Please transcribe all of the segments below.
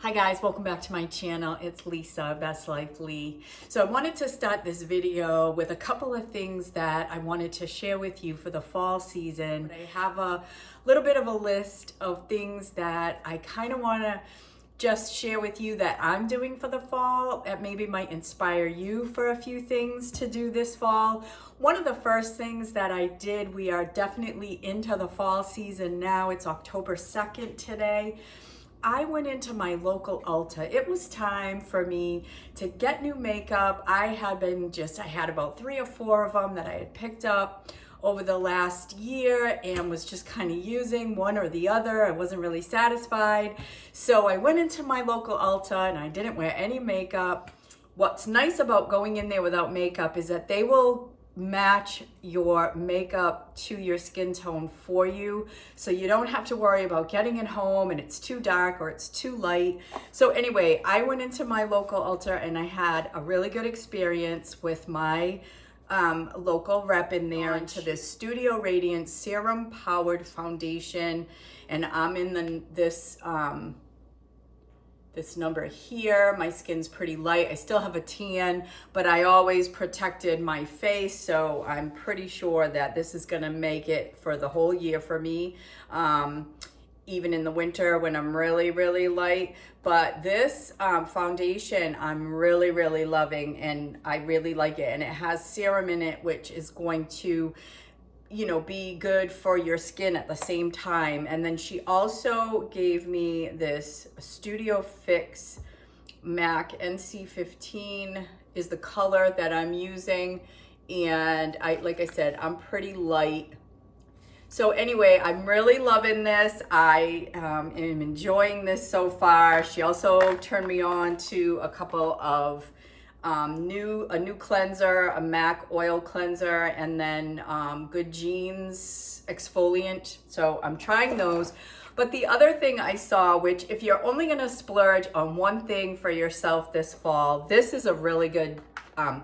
Hi guys, welcome back to my channel. It's Lisa, Best Life Lee. So I wanted to start this video with a couple of things that I wanted to share with you for the fall season. I have a little bit of a list of things that I kind of want to just share with you that I'm doing for the fall that maybe might inspire you for a few things to do this fall. One of the first things that I did, we are definitely into the fall season now. It's October 2nd today. I went into my local Ulta. It was time for me to get new makeup. I had about 3 or 4 of them that I had picked up over the last year and was just kind of using one or the other. I wasn't really satisfied. So I went into my local Ulta and I didn't wear any makeup. What's nice about going in there without makeup is that they will match your makeup to your skin tone for you, so you don't have to worry about getting it home and it's too dark or it's too light. So anyway, I went into my local Ulta and I had a really good experience with my local rep in there into this Studio Radiance Serum Powered Foundation, and I'm in this number here. My skin's pretty light. I still have a tan, but I always protected my face, so I'm pretty sure that this is gonna make it for the whole year for me, even in the winter when I'm really, really light. But this foundation I'm really, really loving, and I really like it. And it has serum in it, which is going to be good for your skin at the same time. And then she also gave me this Studio Fix MAC NC15 is the color that I'm using. And like I said, I'm pretty light. So anyway, I'm really loving this. I am enjoying this so far. She also turned me on to a couple of a new cleanser, a MAC oil cleanser, and then Good Genes exfoliant. So I'm trying those. But the other thing I saw, which if you're only gonna splurge on one thing for yourself this fall, this is a really good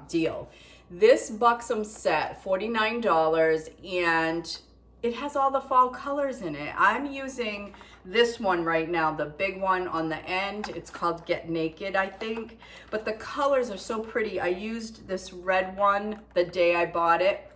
deal. This Buxom set, $49, and it has all the fall colors in it. I'm using this one right now, the big one on the end. It's called Get Naked, I think. But the colors are so pretty. I used this red one the day I bought it.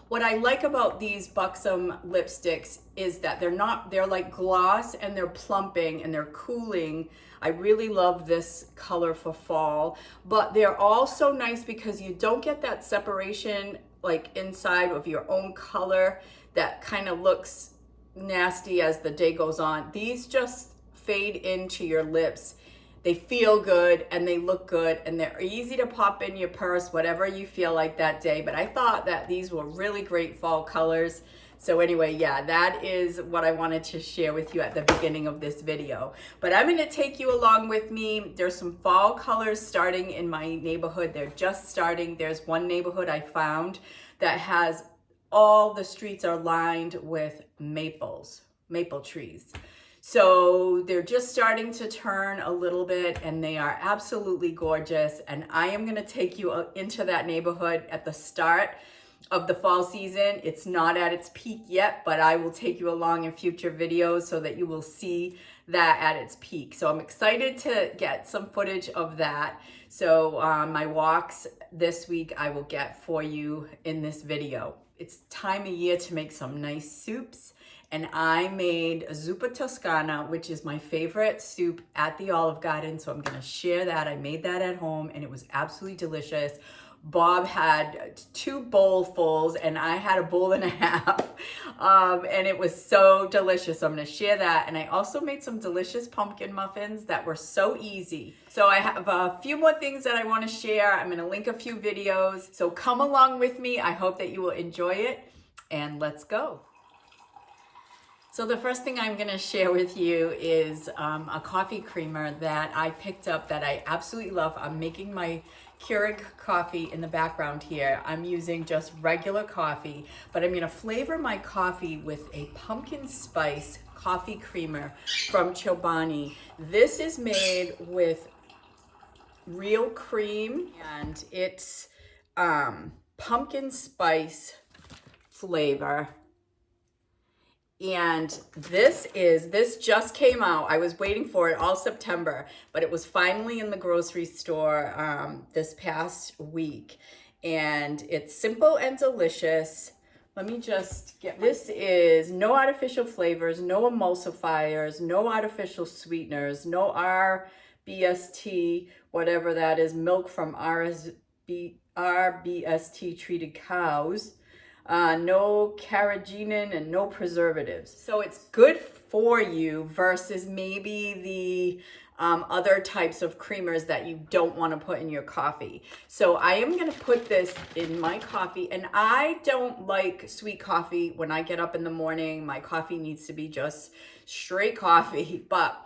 What I like about these Buxom lipsticks is that they're like gloss, and they're plumping and they're cooling. I really love this color for fall, but they're also nice because you don't get that separation like inside of your own color that kind of looks nasty as the day goes on. These just fade into your lips. They feel good and they look good, and they're easy to pop in your purse, whatever you feel like that day. But I thought that these were really great fall colors. So anyway, yeah, that is what I wanted to share with you at the beginning of this video. But I'm going to take you along with me. There's some fall colors starting in my neighborhood. They're just starting. There's one neighborhood I found that has all the streets are lined with maple trees. So they're just starting to turn a little bit, and they are absolutely gorgeous. And I am going to take you into that neighborhood at the start of the fall season. It's not at its peak yet, but I will take you along in future videos so that you will see that at its peak. So I'm excited to get some footage of that. So my walks this week I will get for you in this video. It's time of year to make some nice soups, and I made zuppa toscana, which is my favorite soup at the Olive Garden, so I'm going to share that. I made that at home and it was absolutely delicious. Bob had 2 bowlfuls and I had a bowl and a half, and it was so delicious. So I'm going to share that. And I also made some delicious pumpkin muffins that were so easy. So I have a few more things that I want to share. I'm going to link a few videos, so come along with me. I hope that you will enjoy it, and let's go. So the first thing I'm going to share with you is a coffee creamer that I picked up that I absolutely love. I'm making my Keurig coffee in the background here. I'm using just regular coffee, but I'm going to flavor my coffee with a pumpkin spice coffee creamer from Chobani. This is made with real cream, and it's pumpkin spice flavor. And this just came out. I was waiting for it all September, but it was finally in the grocery store this past week. And it's simple and delicious. Let me just get, this is no artificial flavors, no emulsifiers, no artificial sweeteners, no RBST, whatever that is, milk from RBST treated cows. No carrageenan and no preservatives. So it's good for you versus maybe the other types of creamers that you don't want to put in your coffee. So I am going to put this in my coffee, and I don't like sweet coffee when I get up in the morning. My coffee needs to be just straight coffee, but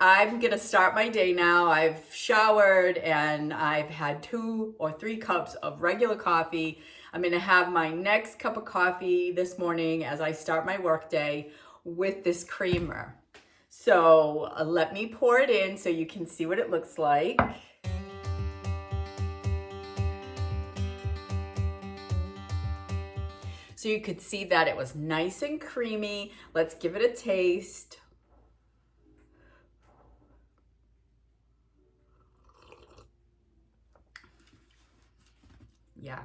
I'm gonna start my day now. I've showered and I've had 2 or 3 cups of regular coffee. I'm gonna have my next cup of coffee this morning as I start my work day with this creamer. So let me pour it in so you can see what it looks like. So you could see that it was nice and creamy. Let's give it a taste. Yeah,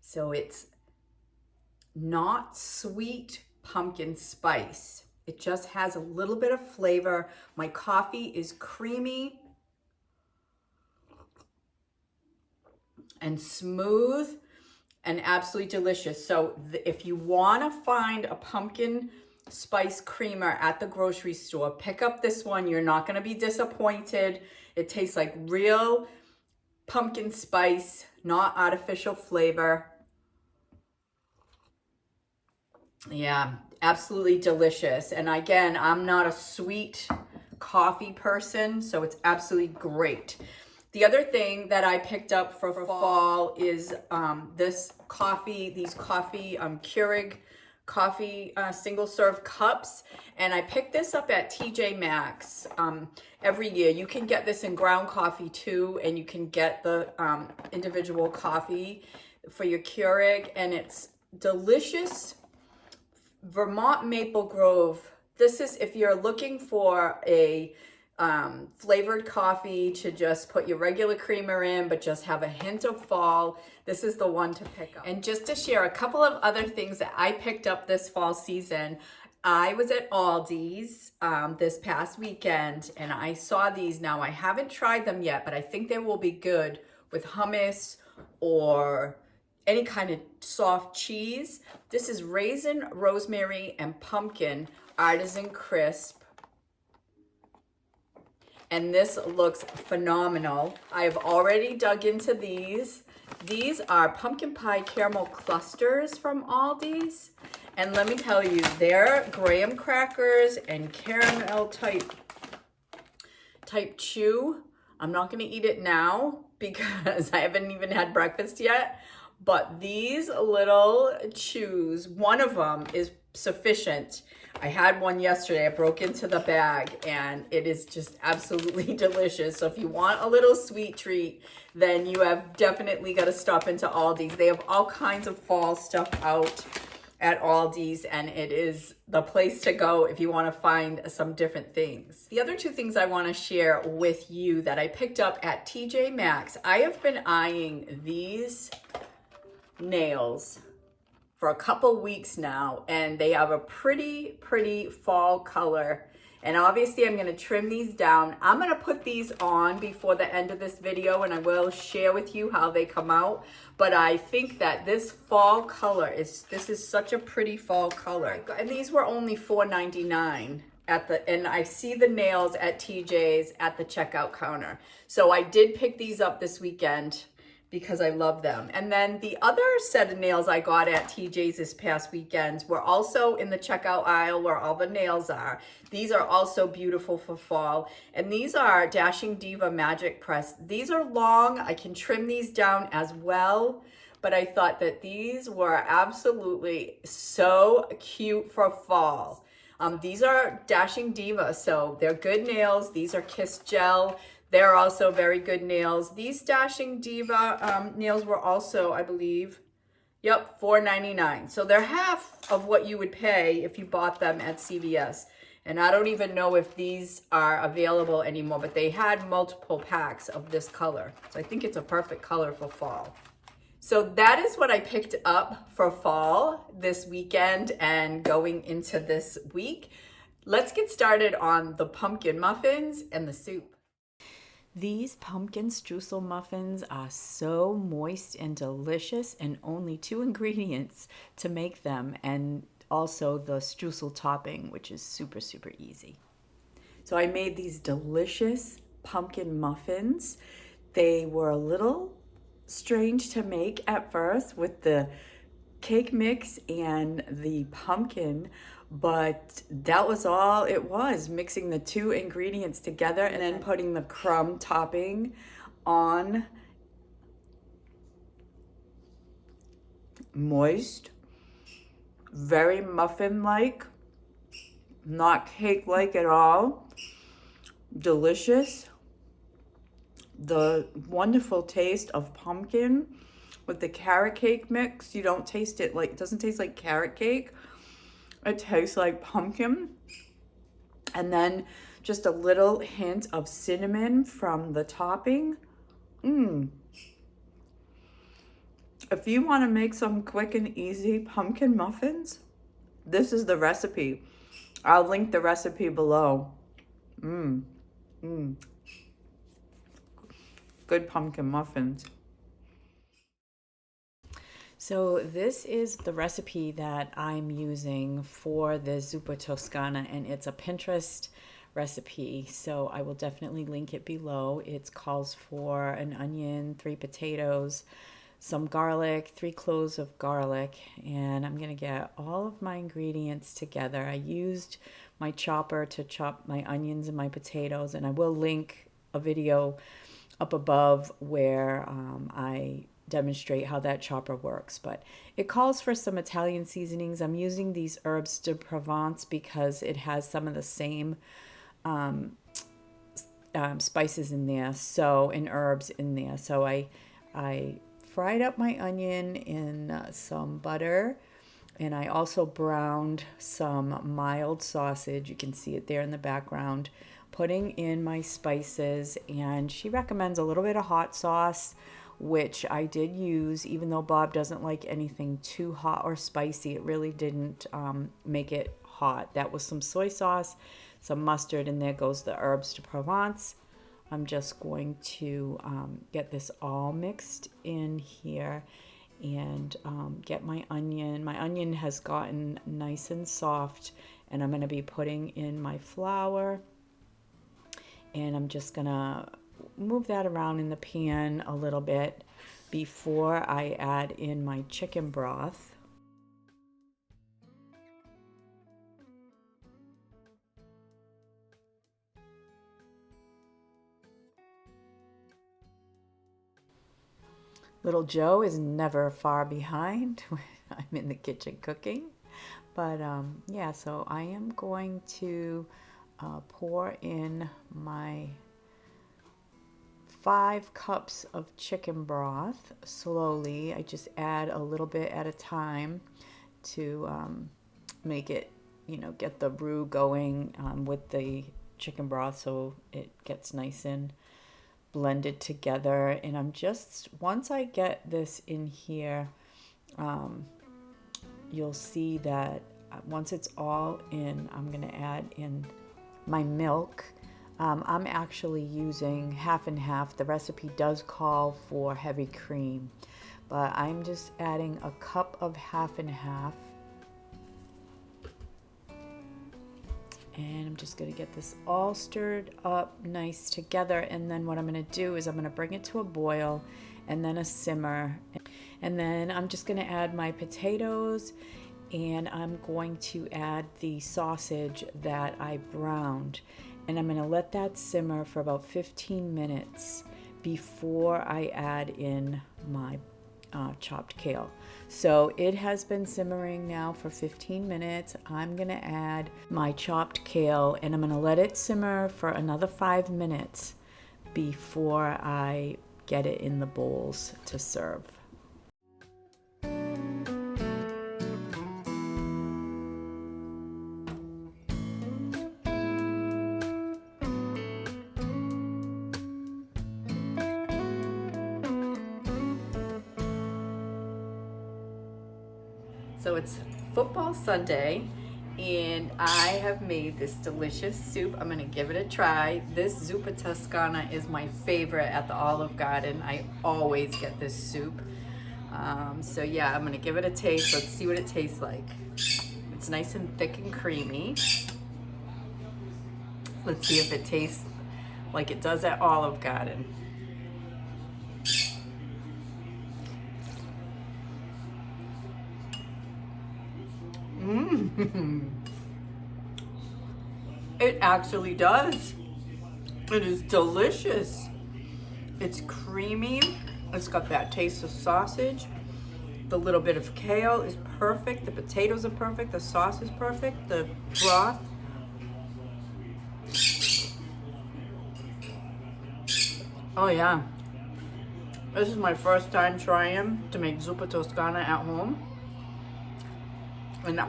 so it's not sweet pumpkin spice. It just has a little bit of flavor. My coffee is creamy and smooth and absolutely delicious. So if you want to find a pumpkin spice creamer at the grocery store, pick up this one. You're not going to be disappointed. It tastes like real pumpkin spice, not artificial flavor. Yeah, absolutely delicious. And again, I'm not a sweet coffee person, so it's absolutely great. The other thing that I picked up for fall is these coffee Keurig coffee single serve cups, and I picked this up at TJ Maxx every year. You can get this in ground coffee too, and you can get the individual coffee for your Keurig, and it's delicious. Vermont Maple Grove. This is if you're looking for a flavored coffee to just put your regular creamer in, but just have a hint of fall. This is the one to pick up. And just to share a couple of other things that I picked up this fall season, I was at Aldi's this past weekend, and I saw these. Now, I haven't tried them yet, but I think they will be good with hummus or any kind of soft cheese. This is raisin, rosemary, and pumpkin artisan crisp. And this looks phenomenal. I've already dug into these. These are pumpkin pie caramel clusters from Aldi's. And let me tell you, they're graham crackers and caramel type chew. I'm not gonna eat it now because I haven't even had breakfast yet. But these little chews, one of them is sufficient. I had one yesterday. I broke into the bag and it is just absolutely delicious. So if you want a little sweet treat, then you have definitely got to stop into Aldi's. They have all kinds of fall stuff out at Aldi's, and it is the place to go if you want to find some different things. The other 2 things I want to share with you that I picked up at TJ Maxx. I have been eyeing these nails for a couple weeks now, and they have a pretty fall color. And obviously I'm going to trim these down. I'm going to put these on before the end of this video, and I will share with you how they come out. But I think that this fall color this is such a pretty fall color. And these were only $4.99 and I see the nails at TJ's at the checkout counter. So I did pick these up this weekend because I love them. And then the other set of nails I got at TJ's this past weekend were also in the checkout aisle where all the nails are. These are also beautiful for fall. And these are Dashing Diva Magic Press. These are long. I can trim these down as well. But I thought that these were absolutely so cute for fall. These are Dashing Diva, so they're good nails. These are Kiss Gel. They're also very good nails. These Dashing Diva nails were also, I believe, Yep, $4.99. So they're half of what you would pay if you bought them at CVS. And I don't even know if these are available anymore, but they had multiple packs of this color. So I think it's a perfect color for fall. So that is what I picked up for fall this weekend and going into this week. Let's get started on the pumpkin muffins and the soup. These pumpkin streusel muffins are so moist and delicious, and only 2 ingredients to make them, and also the streusel topping, which is super, super easy. So I made these delicious pumpkin muffins. They were a little strange to make at first with the cake mix and the pumpkin, but that was all it was, mixing the 2 ingredients together and then putting the crumb topping on. Moist, very muffin-like, not cake-like at all, delicious. The wonderful taste of pumpkin with the carrot cake mix. You don't taste it like, it doesn't taste like carrot cake. It tastes like pumpkin. And then just a little hint of cinnamon from the topping. If you want to make some quick and easy pumpkin muffins, this is the recipe. I'll link the recipe below. Good pumpkin muffins. So this is the recipe that I'm using for the zuppa toscana, and it's a Pinterest recipe, so I will definitely link it below. It calls for an onion, 3 potatoes, some garlic, 3 cloves of garlic, and I'm gonna get all of my ingredients together. I used my chopper to chop my onions and my potatoes, and I will link a video up above where I demonstrate how that chopper works. But it calls for some Italian seasonings. I'm using these herbs de Provence because it has some of the same spices in there, so, and herbs in there. So I fried up my onion in some butter, and I also browned some mild sausage. You can see it there in the background, putting in my spices. And she recommends a little bit of hot sauce, which I did use, even though Bob doesn't like anything too hot or spicy. It really didn't make it hot. That was some soy sauce, some mustard, and there goes the herbs de Provence. I'm just going to get this all mixed in here and get my onion. My onion has gotten nice and soft, and I'm going to be putting in my flour, and I'm just going to move that around in the pan a little bit before I add in my chicken broth. Little Joe is never far behind when I'm in the kitchen cooking. But yeah, so I am going to pour in my 5 cups of chicken broth slowly. I just add a little bit at a time to make it, get the roux going with the chicken broth so it gets nice and blended together. And I'm just, once I get this in here, you'll see that once it's all in, I'm going to add in my milk. I'm actually using half and half. The recipe does call for heavy cream, but I'm just adding a cup of half and half. And I'm just going to get this all stirred up nice together. And then what I'm going to do is I'm going to bring it to a boil and then a simmer. And then I'm just going to add my potatoes, and I'm going to add the sausage that I browned. And I'm going to let that simmer for about 15 minutes before I add in my chopped kale. So it has been simmering now for 15 minutes. I'm going to add my chopped kale, and I'm going to let it simmer for another 5 minutes before I get it in the bowls to serve. So it's football Sunday, and I have made this delicious soup. I'm gonna give it a try. This zuppa toscana is my favorite at the Olive Garden. I always get this soup. So yeah, I'm gonna give it a taste. Let's see what it tastes like. It's nice and thick and creamy. Let's see if it tastes like it does at Olive Garden. Mmm. It actually does. It is delicious. It's creamy. It's got that taste of sausage. The little bit of kale is perfect. The potatoes are perfect. The sauce is perfect. The broth. Oh yeah. This is my first time trying to make zuppa toscana at home. And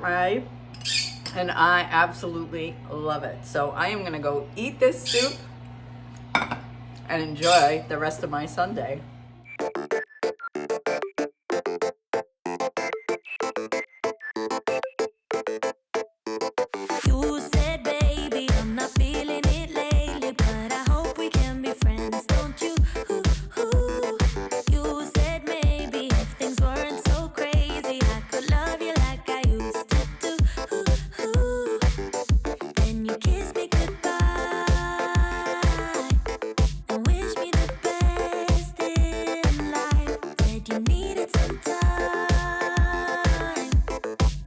I absolutely love it. So I am gonna go eat this soup and enjoy the rest of my Sunday. You said, baby, I'm not feeling it lately, but I hope we can be friends, don't you? You said maybe if things weren't so crazy, I could love you like I used to do. Then you kissed me goodbye and wished me the best in life. Said you needed some time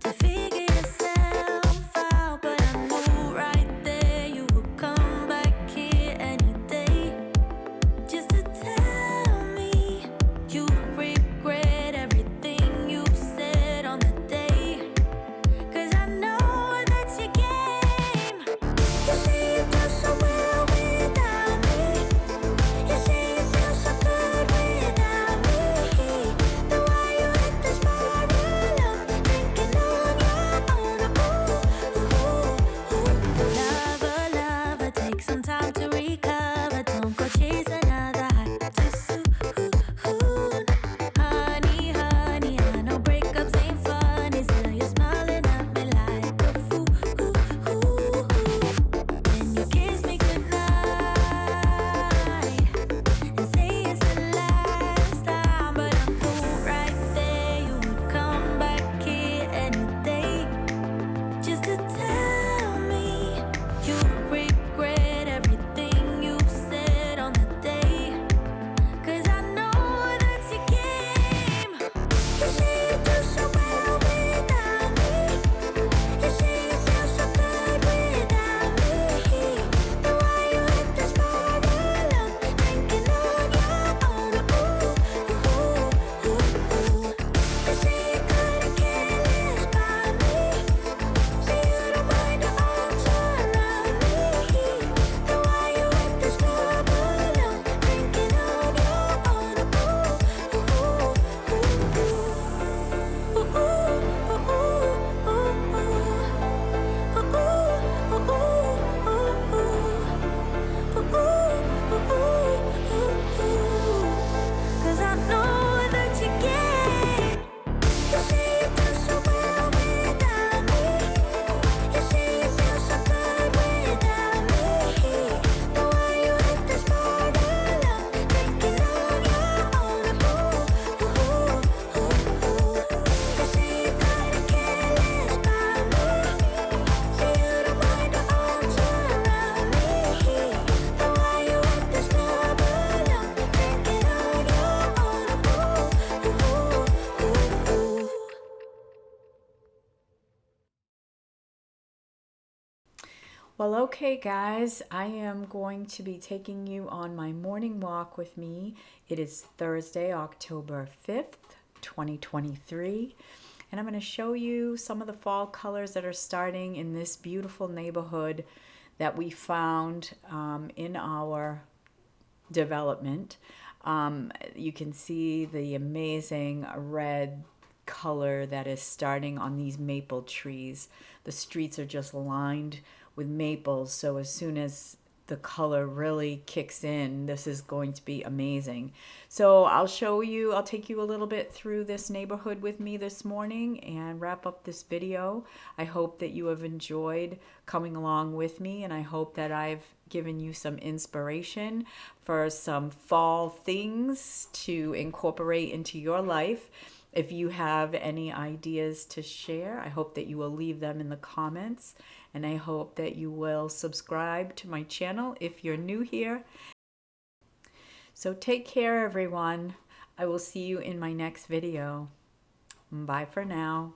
to figure yourself out, but I knew right there you would come back here any day, just to tell me you regret everything you said on the day. 'Cause I know that's your game. You say you do so well without me. You say you feel so good without me. Then why you hit the spiral of thinking on your own? Lover, take some time to recover. Don't go chase another high too soon. Honey, I know breakups ain't funny. Still you're smiling at me like a fool. Then you kiss me goodnight and say it's the last time, but I knew right there you would come back here any day, just to tell me you regret everything you said on the day. 'Cause I know that's your game. You say you do so well without me. You say you feel so good without me. Then why you hit the spiral of thinking on your own? You say you couldn't care less about me. Say you don't mind the arms around me. Then why you hit the spiral of thinking on your Cause I know that you get. You say you do so well without me. You say you feel so good without me. Then why you hit the spiral of thinking on your own? You say you couldn't care less about me. Say you don't mind the arms around me. Then why you hit the spiral of thinking on your own? Well, okay, guys, I am going to be taking you on my morning walk with me. It is Thursday, October 5th, 2023, and I'm going to show you some of the fall colors that are starting in this beautiful neighborhood that we found in our development. You can see the amazing red color that is starting on these maple trees. The streets are just lined with maples, so as soon as the color really kicks in. This is going to be amazing. So I'll take you a little bit through this neighborhood with me this morning and wrap up this video. I hope that you have enjoyed coming along with me, and I hope that I've given you some inspiration for some fall things to incorporate into your life. If you have any ideas to share, I hope that you will leave them in the comments. And I hope that you will subscribe to my channel if you're new here. So take care, everyone. I will see you in my next video. Bye for now.